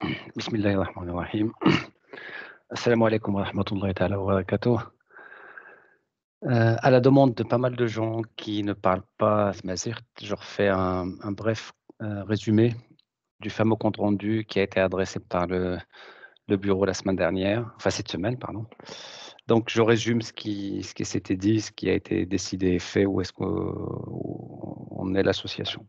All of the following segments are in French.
Bismillahirrahmanirrahim. Assalamu alaikum wa rahmatullahi ta'ala wa barakatuh. À la demande de pas mal de gens qui ne parlent pas Mazigh, je refais un bref résumé du fameux compte rendu qui a été adressé par le bureau la semaine dernière, enfin cette semaine, pardon. Donc je résume ce qui s'était dit, ce qui a été décidé et fait, où est-ce qu'on est l'association.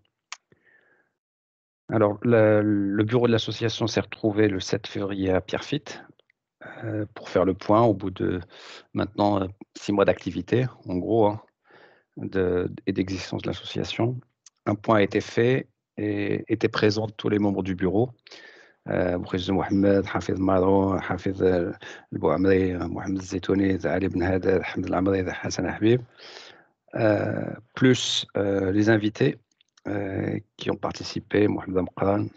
Alors le bureau de l'association s'est retrouvé le 7 février à Pierrefitte, pour faire le point au bout de maintenant 6 mois d'activité, en gros, hein, et d'existence de l'association. Un point a été fait et étaient présents tous les membres du bureau. بوخيز محمد، حفيظ مارو، حفيظ البوعمري، محمد الزيتوني، علي بن هادر، حمد العمري، حسن حبيب, plus les invités qui ont participé, Mohamed Amqran,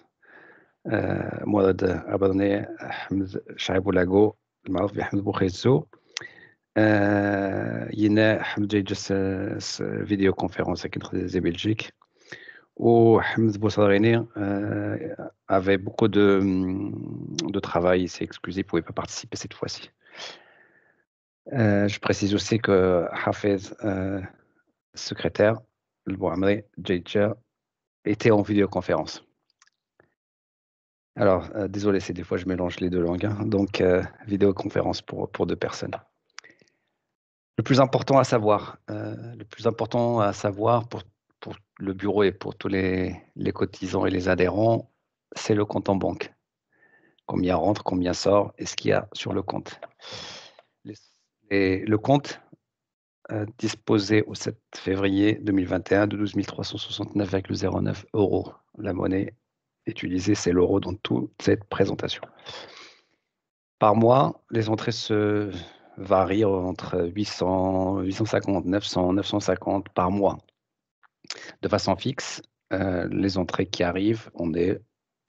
مراد أبرني، أحمد شعيب ولاغو المعروف بأحمد بوخيزو, ينا حمد جاي جس فيديو كونفérence avec des Belgiques, où Hamd Boussardini avait beaucoup de travail, il s'est excusé, il ne pouvait pas participer cette fois-ci. Je précise aussi que Hafez, secrétaire, le Bouhamri, Jaïdja, était en vidéoconférence. Alors, désolé, c'est des fois je mélange les deux langues, hein. Donc vidéoconférence pour deux personnes. Le plus important à savoir pour le bureau et pour tous les cotisants et les adhérents, c'est le compte en banque. Combien rentre, combien sort, et ce qu'il y a sur le compte. Le compte disposait au 7 février 2021 de 12 369,09 euros. La monnaie utilisée, c'est l'euro dans toute cette présentation. Par mois, les entrées se varient entre 800, 850, 900, 950 par mois. De façon fixe, les entrées qui arrivent, on est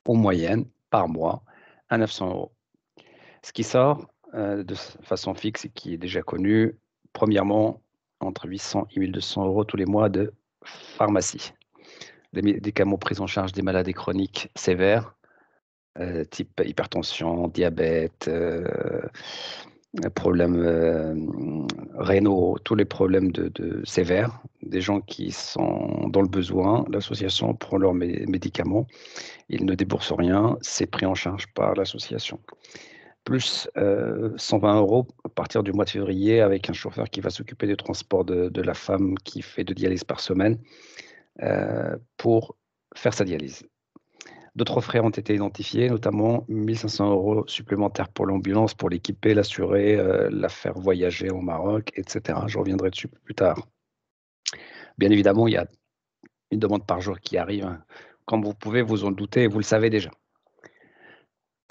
en moyenne par mois à 900 euros. Ce qui sort de façon fixe et qui est déjà connu, premièrement, entre 800 et 1200 euros tous les mois de pharmacie. Des médicaments pris en charge des maladies chroniques sévères, type hypertension, diabète, problèmes rénaux, tous les problèmes sévères, des gens qui sont dans le besoin. L'association prend leurs médicaments, ils ne déboursent rien, c'est pris en charge par l'association. Plus 120 euros à partir du mois de février avec un chauffeur qui va s'occuper du transport de la femme qui fait 2 dialyses par semaine pour faire sa dialyse. D'autres frais ont été identifiés, notamment 1 500 euros supplémentaires pour l'ambulance, pour l'équiper, l'assurer, la faire voyager au Maroc, etc. Je reviendrai dessus plus tard. Bien évidemment, il y a une demande par jour qui arrive. Comme vous pouvez vous en douter, vous le savez déjà.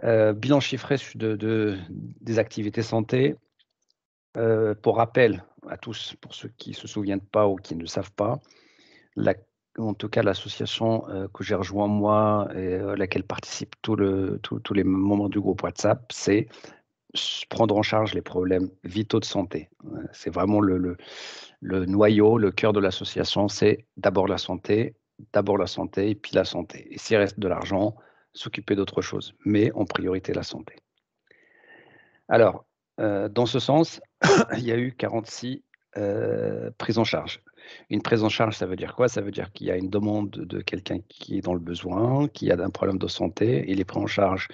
Bilan chiffré des activités santé. Pour rappel à tous, pour ceux qui ne se souviennent pas ou qui ne le savent pas, en tout cas l'association que j'ai rejoint moi et à laquelle participent tous les membres du groupe WhatsApp, c'est prendre en charge les problèmes vitaux de santé. C'est vraiment le noyau, le cœur de l'association, c'est d'abord la santé et puis la santé. Et s'il reste de l'argent, s'occuper d'autre chose, mais en priorité la santé. Alors, dans ce sens, il y a eu 46 prises en charge. Une prise en charge, ça veut dire quoi? Ça veut dire qu'il y a une demande de quelqu'un qui est dans le besoin, qui a un problème de santé, il est pris en charge,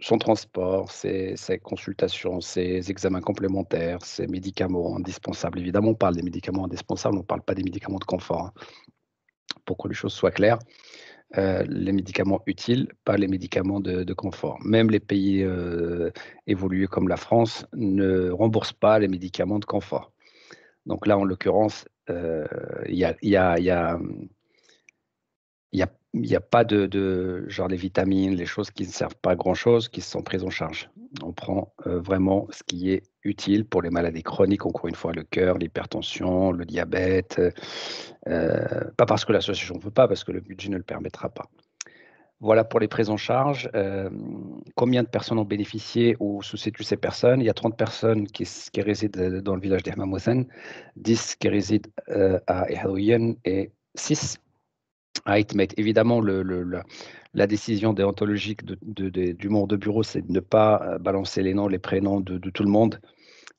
son transport, ses consultations, ses examens complémentaires, ses médicaments indispensables. Évidemment, on parle des médicaments indispensables, on ne parle pas des médicaments de confort, hein, pour que les choses soient claires. Les médicaments utiles, pas les médicaments de confort. Même les pays évolués comme la France ne remboursent pas les médicaments de confort. Donc là, en l'occurrence, il y a pas de genre les vitamines, les choses qui ne servent pas à grand-chose, qui sont prises en charge. On prend vraiment ce qui est utile pour les maladies chroniques, encore une fois, le cœur, l'hypertension, le diabète. Pas parce que l'association ne veut pas, parce que le budget ne le permettra pas. Voilà pour les prises en charge. Combien de personnes ont bénéficié ou se situent ces personnes? Il y a 30 personnes qui résident dans le village d'Ehmamoussen, 10 qui résident à Ehrouyen et 6 mais évidemment, la décision déontologique du monde de bureau, c'est de ne pas balancer les noms, les prénoms de tout le monde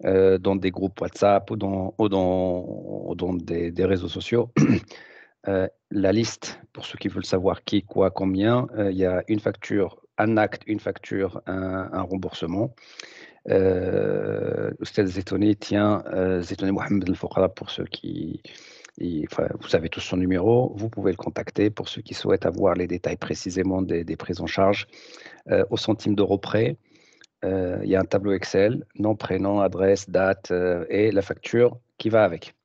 dans des groupes WhatsApp ou dans des réseaux sociaux. La liste, pour ceux qui veulent savoir qui, quoi, combien, il y a une facture, un acte, une facture, un remboursement. Oustaz Zetouni tient Zetouni Mohamed El Fouqara pour ceux qui. Enfin, vous avez tous son numéro, vous pouvez le contacter pour ceux qui souhaitent avoir les détails précisément des prises en charge. Au centime d'euro près, il y a un tableau Excel, nom, prénom, adresse, date et la facture qui va avec.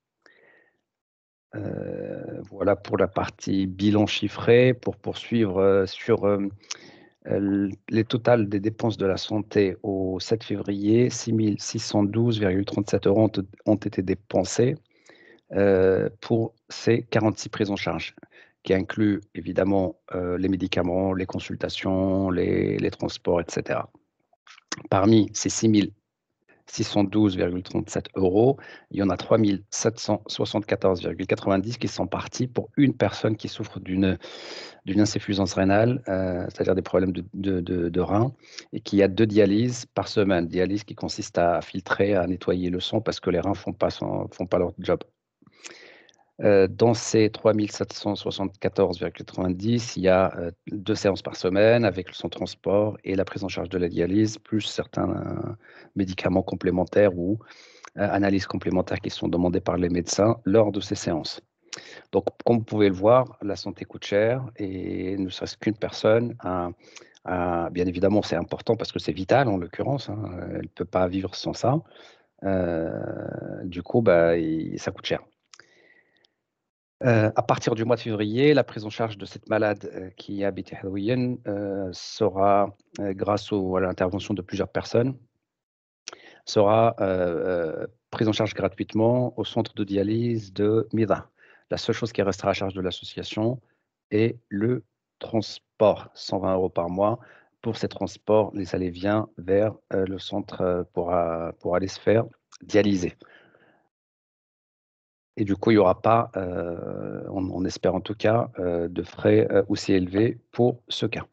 Voilà pour la partie bilan chiffré. Pour poursuivre sur les totals des dépenses de la santé au 7 février, 6 612,37 € ont été dépensés pour ces 46 prises en charge, qui incluent évidemment les médicaments, les consultations, les transports, etc. Parmi ces 612,37 €, il y en a 3 774,90 qui sont partis pour une personne qui souffre d'une insuffisance rénale, c'est-à-dire des problèmes de reins, et qui a 2 dialyses par semaine. Dialyse qui consiste à filtrer, à nettoyer le sang parce que les reins ne font pas leur job. Dans ces 3 774,90, il y a 2 séances par semaine avec son transport et la prise en charge de la dialyse, plus certains médicaments complémentaires ou analyses complémentaires qui sont demandées par les médecins lors de ces séances. Donc, comme vous pouvez le voir, la santé coûte cher et ne serait-ce qu'une personne, bien évidemment, c'est important parce que c'est vital en l'occurrence, hein, elle ne peut pas vivre sans ça. Du coup, ça coûte cher. À partir du mois de février, la prise en charge de cette malade qui habite à Halloween sera, grâce à l'intervention de plusieurs personnes, sera prise en charge gratuitement au centre de dialyse de Mida. La seule chose qui restera à charge de l'association est le transport, 120 € par mois pour ces transports, les allées-viens vers le centre pour aller se faire dialyser. Et du coup, il n'y aura pas, on espère en tout cas, de frais aussi élevés pour ce cas.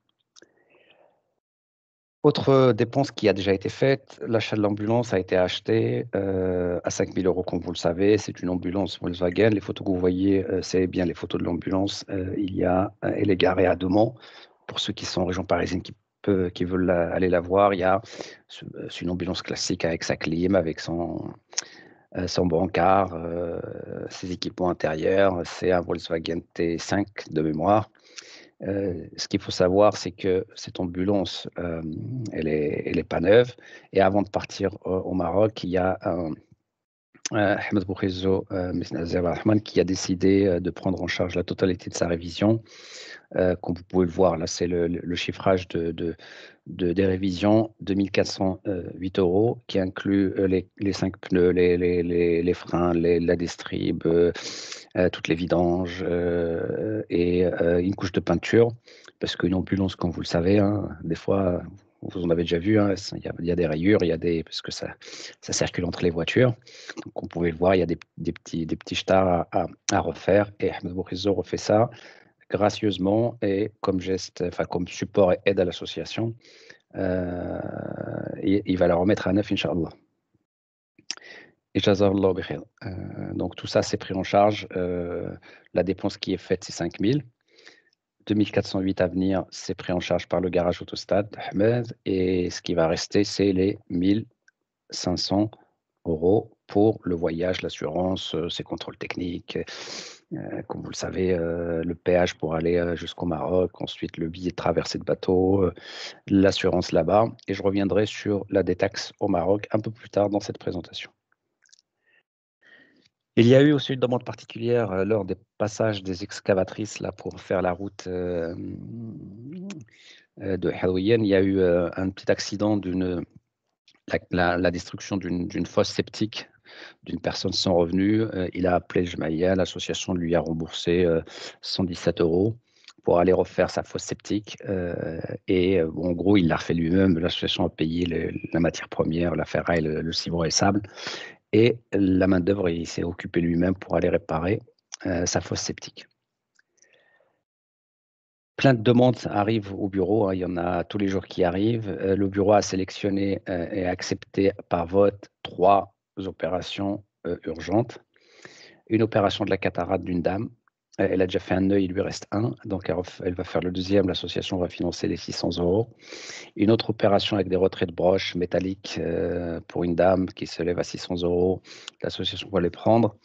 Autre dépense qui a déjà été faite, l'achat de l'ambulance a été acheté à 5 000 € comme vous le savez. C'est une ambulance Volkswagen. Les photos que vous voyez, c'est bien les photos de l'ambulance. Elle est garée à Demont. Pour ceux qui sont en région parisienne qui veulent aller la voir, c'est une ambulance classique avec sa clim, avec son brancard, ses équipements intérieurs. C'est un Volkswagen T5 de mémoire. Ce qu'il faut savoir, c'est que cette ambulance, elle est pas neuve. Et avant de partir au Maroc, il y a Ahmed Boukhizou qui a décidé de prendre en charge la totalité de sa révision. Comme vous pouvez le voir, là, c'est le chiffrage des révisions, 2408 € qui inclut les 5 pneus, les freins, la destrib, toutes les vidanges et une couche de peinture. Parce qu'une ambulance, comme vous le savez, hein, des fois, vous en avez déjà vu, hein, il y a des rayures, parce que ça circule entre les voitures. Donc, vous pouvez le voir, il y a des petits stars à refaire. Et Ahmed Boukhizou refait ça gracieusement et comme geste, enfin comme support et aide à l'association. Et il va la remettre à neuf, Inch'Allah. Et Jazallah bikhair. Donc tout ça, c'est pris en charge. La dépense qui est faite, c'est 5 000. 2408 à venir, c'est pris en charge par le garage Autostade Ahmed. Et ce qui va rester, c'est les 1500 € pour le voyage, l'assurance, ces contrôles techniques. Comme vous le savez, le péage pour aller jusqu'au Maroc, ensuite le billet de traversée de bateau, l'assurance là-bas. Et je reviendrai sur la détaxe au Maroc un peu plus tard dans cette présentation. Il y a eu aussi une demande particulière lors des passages des excavatrices là, pour faire la route de Halloween. Il y a eu un petit accident la destruction d'une fosse septique d'une personne sans revenu. Il a appelé Jmaïa, l'association lui a remboursé 117 € pour aller refaire sa fosse septique. En gros, il l'a refait lui-même. L'association a payé la matière première, la ferraille, le ciment et le sable. Et la main-d'œuvre, il s'est occupé lui-même pour aller réparer sa fosse septique. plein de demandes arrivent au bureau, hein, il y en a tous les jours qui arrivent. Le bureau a sélectionné et accepté par vote 3 opérations urgentes. Une opération de la cataracte d'une dame. Elle a déjà fait un œil, il lui reste un, donc elle va faire le deuxième. L'association va financer les 600 €. Une autre opération avec des retraits de broches métalliques pour une dame qui se lève à 600 €. L'association va les prendre.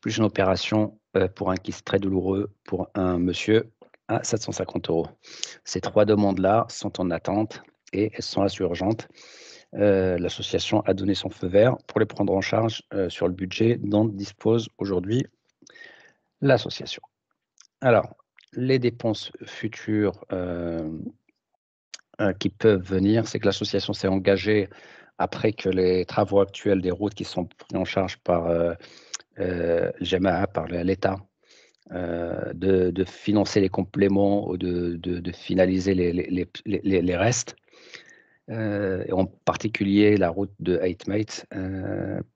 Plus une opération pour un kyste très douloureux pour un monsieur à 750 €. Ces 3 demandes-là sont en attente et elles sont assez urgentes. L'association a donné son feu vert pour les prendre en charge sur le budget dont dispose aujourd'hui l'association. Alors, les dépenses futures qui peuvent venir, c'est que l'association s'est engagée, après que les travaux actuels des routes qui sont pris en charge par le Jama'a, par l'État, de financer les compléments ou de finaliser les restes. Et en particulier la route de Heitmate.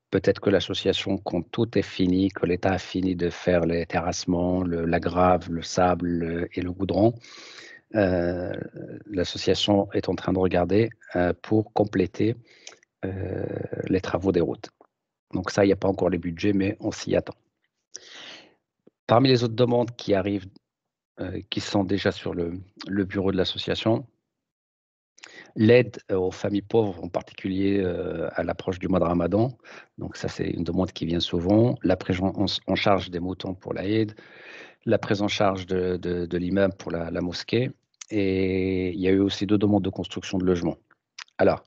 Peut-être que l'association, quand tout est fini, que l'État a fini de faire les terrassements, la grave, le sable et le goudron, l'association est en train de regarder pour compléter les travaux des routes. Donc ça, il n'y a pas encore les budgets, mais on s'y attend. Parmi les autres demandes qui arrivent, qui sont déjà sur le bureau de l'association, l'aide aux familles pauvres, en particulier à l'approche du mois de Ramadan. Donc ça, c'est une demande qui vient souvent. La prise en charge des moutons pour l'Aïd, la prise en charge de l'imam pour la mosquée. Et il y a eu aussi 2 demandes de construction de logements. Alors,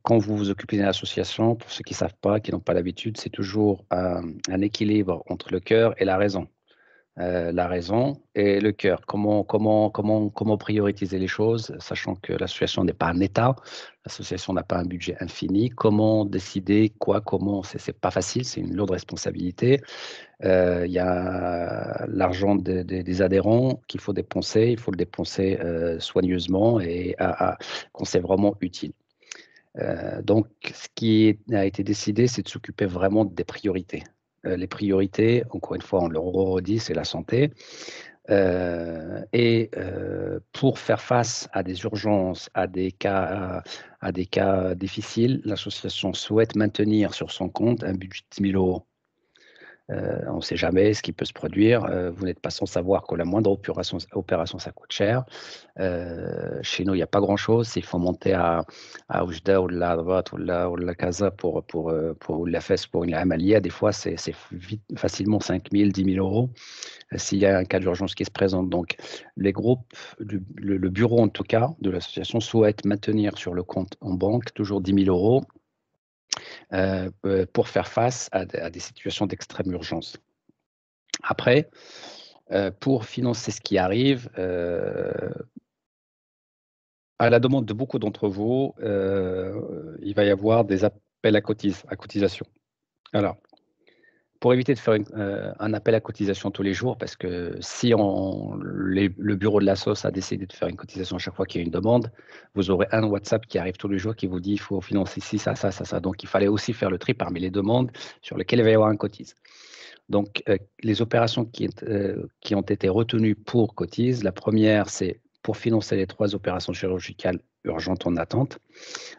quand vous vous occupez d'une association, pour ceux qui ne savent pas, qui n'ont pas l'habitude, c'est toujours un équilibre entre le cœur et la raison. La raison et le cœur. Comment prioriser les choses, sachant que l'association n'est pas un État, l'association n'a pas un budget infini. Comment décider quoi, comment, c'est pas facile, c'est une lourde responsabilité. Il y a l'argent des adhérents qu'il faut dépenser, il faut le dépenser soigneusement et quand c'est vraiment utile. Donc, ce qui a été décidé, c'est de s'occuper vraiment des priorités. Les priorités, encore une fois, on le redit, c'est la santé. Pour faire face à des urgences, à des cas difficiles, l'association souhaite maintenir sur son compte un budget de 10 000 €. On ne sait jamais ce qui peut se produire. Vous n'êtes pas sans savoir que la moindre opération, ça coûte cher. Chez nous, il n'y a pas grand-chose. S'il faut monter à Oujda ou la Rabat ou la Casa pour la fesse, pour une amalia, des fois, c'est facilement 5 000, 10 000 € s'il y a un cas d'urgence qui se présente. Donc, les groupes, le bureau en tout cas de l'association souhaite maintenir sur le compte en banque toujours 10 000 € pour faire face à des situations d'extrême urgence. Après, pour financer ce qui arrive, à la demande de beaucoup d'entre vous, il va y avoir des appels à cotisation. Alors, pour éviter de faire un appel à cotisation tous les jours, parce que si le bureau de la SOS a décidé de faire une cotisation à chaque fois qu'il y a une demande, vous aurez un WhatsApp qui arrive tous les jours qui vous dit il faut financer ci, ça, ça, ça, ça. Donc, il fallait aussi faire le tri parmi les demandes sur lesquelles il va y avoir un cotise. Donc, les opérations qui ont été retenues pour cotise, la première, c'est pour financer les 3 opérations chirurgicales urgentes en attente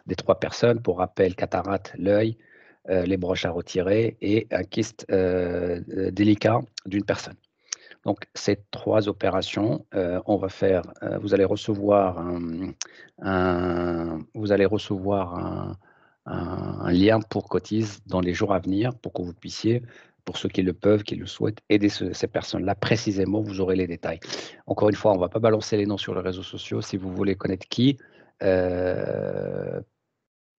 des 3 personnes. Pour rappel, cataracte, l'œil, les broches à retirer et un kyste délicat d'une personne. Donc, ces 3 opérations, on va faire, vous allez recevoir un lien pour cotise dans les jours à venir pour que vous puissiez, pour ceux qui le peuvent, qui le souhaitent, aider ces personnes-là précisément. Vous aurez les détails. Encore une fois, on ne va pas balancer les noms sur les réseaux sociaux. Si vous voulez connaître qui,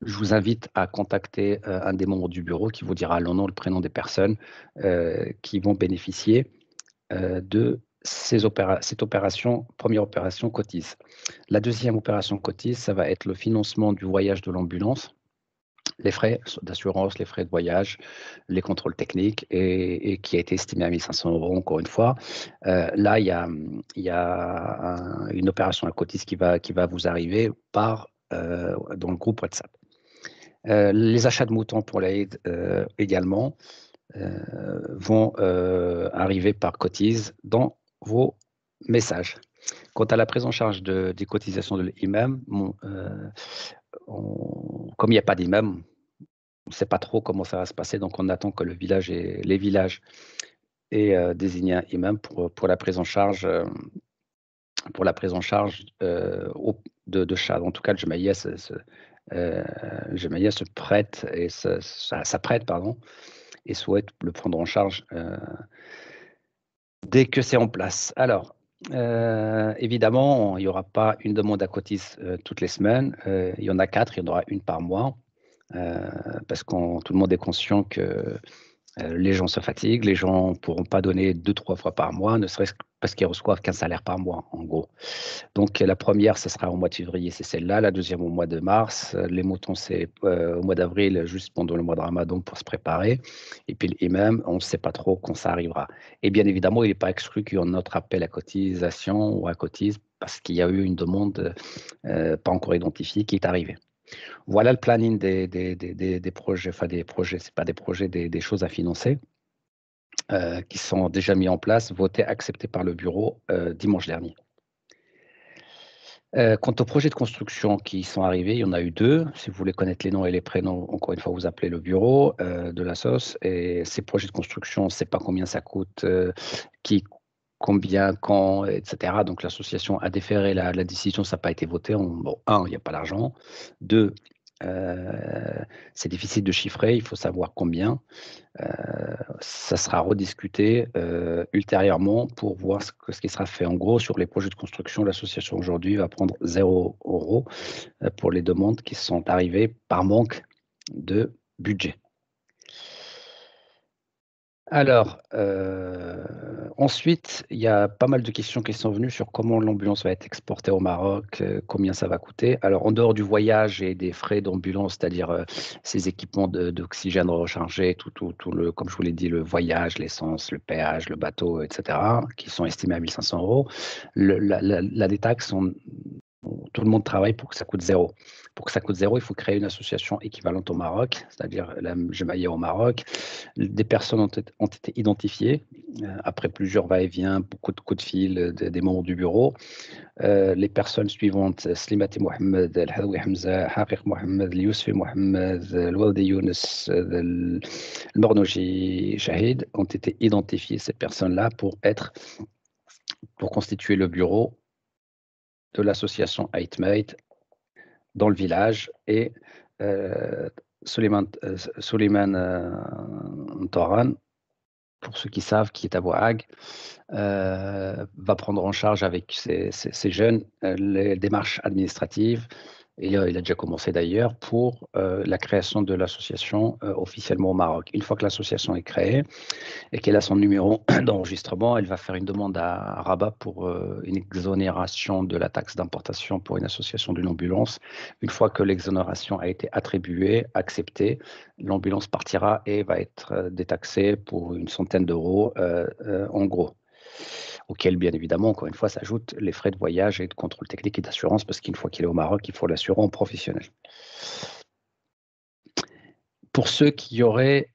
je vous invite à contacter un des membres du bureau qui vous dira le nom, le prénom des personnes qui vont bénéficier de cette opération, première opération cotise. La deuxième opération cotise, ça va être le financement du voyage de l'ambulance, les frais d'assurance, les frais de voyage, les contrôles techniques, et qui a été estimé à 1 500 € encore une fois. Là, il y a une opération à cotise qui va vous arriver dans le groupe WhatsApp. Les achats de moutons pour l'Aïd également vont arriver par cotise dans vos messages. Quant à la prise en charge des cotisations de l'imam, comme il n'y a pas d'imam, on ne sait pas trop comment ça va se passer, donc on attend que les villages aient désigné un imam pour la prise en charge, de Chad. En tout cas, le Jemaïa se prête et s'apprête, pardon, et souhaite le prendre en charge dès que c'est en place. Alors, évidemment, il n'y aura pas une demande à cotiser toutes les semaines. Il y en a 4, il y en aura une par mois, parce que tout le monde est conscient que les gens se fatiguent, les gens ne pourront pas donner 2-3 fois par mois, ne serait-ce que parce qu'ils reçoivent qu'un salaire par mois, en gros. Donc la première, ce sera au mois de février, c'est celle-là. La deuxième au mois de mars. Les moutons, c'est au mois d'avril, juste pendant le mois de Ramadan pour se préparer. Et puis l'imam, on ne sait pas trop quand ça arrivera. Et bien évidemment, il n'est pas exclu qu'il y ait un autre appel à cotisation ou à cotise parce qu'il y a eu une demande pas encore identifiée qui est arrivée. Voilà le planning des projets, enfin des projets, c'est pas des projets, des choses à financer qui sont déjà mis en place, votés, acceptés par le bureau dimanche dernier. Quant aux projets de construction qui sont arrivés, il y en a eu 2. Si vous voulez connaître les noms et les prénoms, encore une fois, vous appelez le bureau de la SOS. Et ces projets de construction, on ne sait pas combien ça coûte, combien, quand, etc. Donc l'association a déféré la décision, ça n'a pas été voté. Bon, il n'y a pas d'argent. 2, c'est difficile de chiffrer, il faut savoir combien. Ça sera rediscuté ultérieurement pour voir ce qui sera fait. En gros, sur les projets de construction, l'association aujourd'hui va prendre 0 € pour les demandes qui sont arrivées par manque de budget. Alors, ensuite, il y a pas mal de questions qui sont venues sur comment l'ambulance va être exportée au Maroc, combien ça va coûter. Alors, en dehors du voyage et des frais d'ambulance, c'est-à-dire ces équipements d'oxygène rechargé, comme je vous l'ai dit, le voyage, l'essence, le péage, le bateau, etc., qui sont estimés à 1 500 €, la détaxe, tout le monde travaille pour que ça coûte 0. Pour que ça coûte 0, il faut créer une association équivalente au Maroc, c'est-à-dire la Jemaïa au Maroc. Des personnes ont été identifiées après plusieurs va-et-vient, beaucoup de coups de fil des membres du bureau. Les personnes suivantes, Slimati Mohamed, El-Hadoui Hamza, Haqiq Mohamed, Yousfi Mohamed, El-Waldi Younes, El-Mornoji Shahid, ont été identifiées, ces personnes-là, pour constituer le bureau de l'association Aitmate dans le village, et Souleymane Ntoran, pour ceux qui savent, qui est à Boag, va prendre en charge avec ces jeunes les démarches administratives. Et il a déjà commencé d'ailleurs pour la création de l'association officiellement au Maroc. Une fois que l'association est créée et qu'elle a son numéro d'enregistrement, elle va faire une demande à Rabat pour une exonération de la taxe d'importation pour une association d'une ambulance. Une fois que l'exonération a été attribuée, acceptée, l'ambulance partira et va être détaxée pour une centaine d'euros en gros. Auquel, bien évidemment, encore une fois, s'ajoutent les frais de voyage et de contrôle technique et d'assurance, parce qu'une fois qu'il est au Maroc, il faut l'assurer en professionnel. Pour ceux qui auraient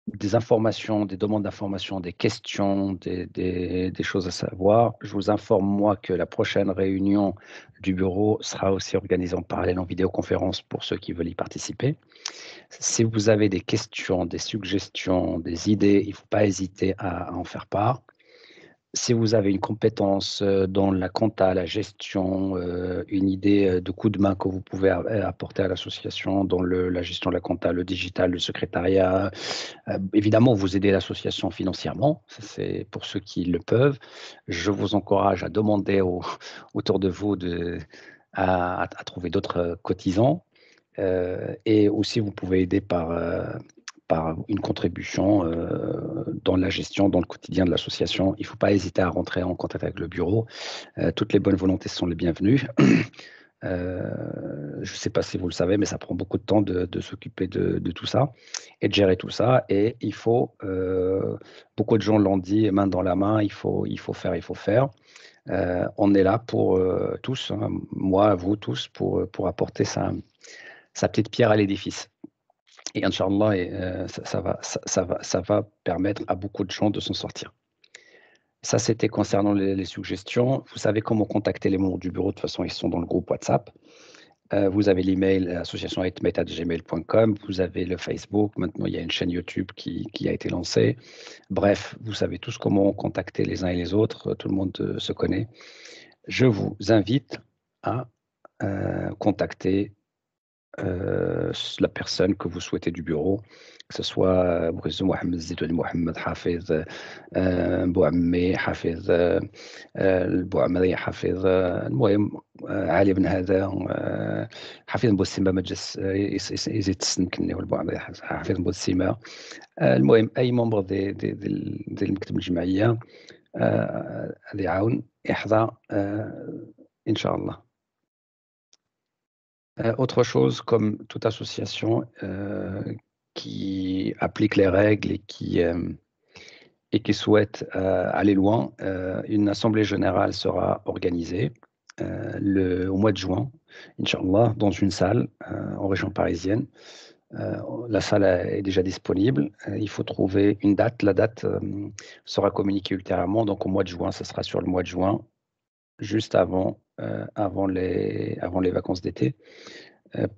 des informations, des demandes d'informations, des questions, des choses à savoir, je vous informe, moi, que la prochaine réunion du bureau sera aussi organisée en parallèle en vidéoconférence pour ceux qui veulent y participer. Si vous avez des questions, des suggestions, des idées, il ne faut pas hésiter à en faire part. Si vous avez une compétence dans la compta, la gestion, une idée de coup de main que vous pouvez apporter à l'association dans la gestion de la compta, le digital, le secrétariat, évidemment, vous aidez l'association financièrement, c'est pour ceux qui le peuvent. Je vous encourage à demander autour de vous à trouver d'autres cotisants. Et aussi, vous pouvez aider par une contribution dans la gestion, dans le quotidien de l'association. Il ne faut pas hésiter à rentrer en contact avec le bureau. Toutes les bonnes volontés sont les bienvenues. Je ne sais pas si vous le savez, mais ça prend beaucoup de temps de s'occuper de tout ça et de gérer tout ça. Et il faut, beaucoup de gens l'ont dit, main dans la main, il faut faire, il faut faire. On est là pour tous, hein, moi, vous tous, pour apporter sa petite pierre à l'édifice. Et Inch'Allah, ça va permettre à beaucoup de gens de s'en sortir. Ça, c'était concernant les suggestions. Vous savez comment contacter les membres du bureau. De toute façon, ils sont dans le groupe WhatsApp. Vous avez l'email association@gmail.com. Vous avez le Facebook. Maintenant, il y a une chaîne YouTube qui a été lancée. Bref, vous savez tous comment contacter les uns et les autres. Tout le monde se connaît. Je vous invite à contacter la personne que vous souhaitez du bureau, que ce soit بغيتو محمد الزيتوني محمد حافظ بوعمي حافظ البوعمري حافظ المهم علي بن هذا حفيظ بوسيمة ما تجس يزيد السن والبوعمري حفيظ بوسيمة المهم أي ممبر ديال المكتب الجمعية اللي يعاون يحظى إن شاء الله. Autre chose, comme toute association qui applique les règles et qui souhaite aller loin, une assemblée générale sera organisée au mois de juin, Inch'Allah, dans une salle en région parisienne. La salle est déjà disponible. Il faut trouver une date. La date sera communiquée ultérieurement. Donc, au mois de juin, ce sera sur le mois de juin, juste avant les vacances d'été.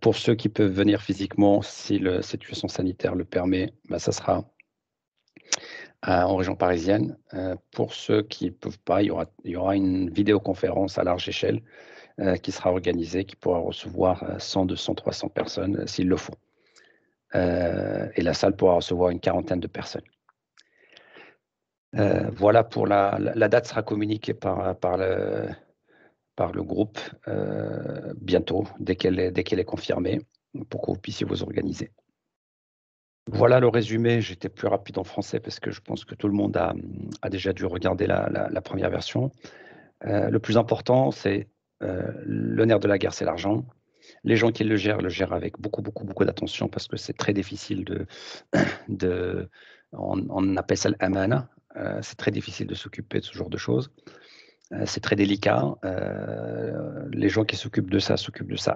Pour ceux qui peuvent venir physiquement, si la situation sanitaire le permet, ça sera en région parisienne. Pour ceux qui ne peuvent pas, il y aura une vidéoconférence à large échelle qui sera organisée, qui pourra recevoir 100, 200, 300 personnes s'il le faut. Et la salle pourra recevoir une quarantaine de personnes. Voilà pour la date sera communiquée par le groupe bientôt, dès qu'elle est confirmée, pour que vous puissiez vous organiser. Voilà le résumé. J'étais plus rapide en français parce que je pense que tout le monde a déjà dû regarder la première version. Le plus important, c'est le nerf de la guerre, c'est l'argent. Les gens qui le gèrent avec beaucoup, beaucoup, beaucoup d'attention parce que c'est très difficile on appelle ça l'amana. C'est très difficile de s'occuper de ce genre de choses. C'est très délicat. Les gens qui s'occupent de ça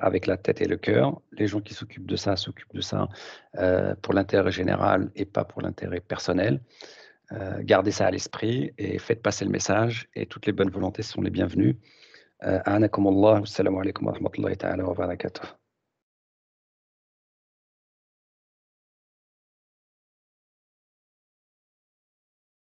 avec la tête et le cœur. Les gens qui s'occupent de ça pour l'intérêt général et pas pour l'intérêt personnel. Gardez ça à l'esprit et faites passer le message. Et toutes les bonnes volontés sont les bienvenues. A'anakum Allah. Assalamu alaikum wa rahmatullahi ta'ala wa barakatuh.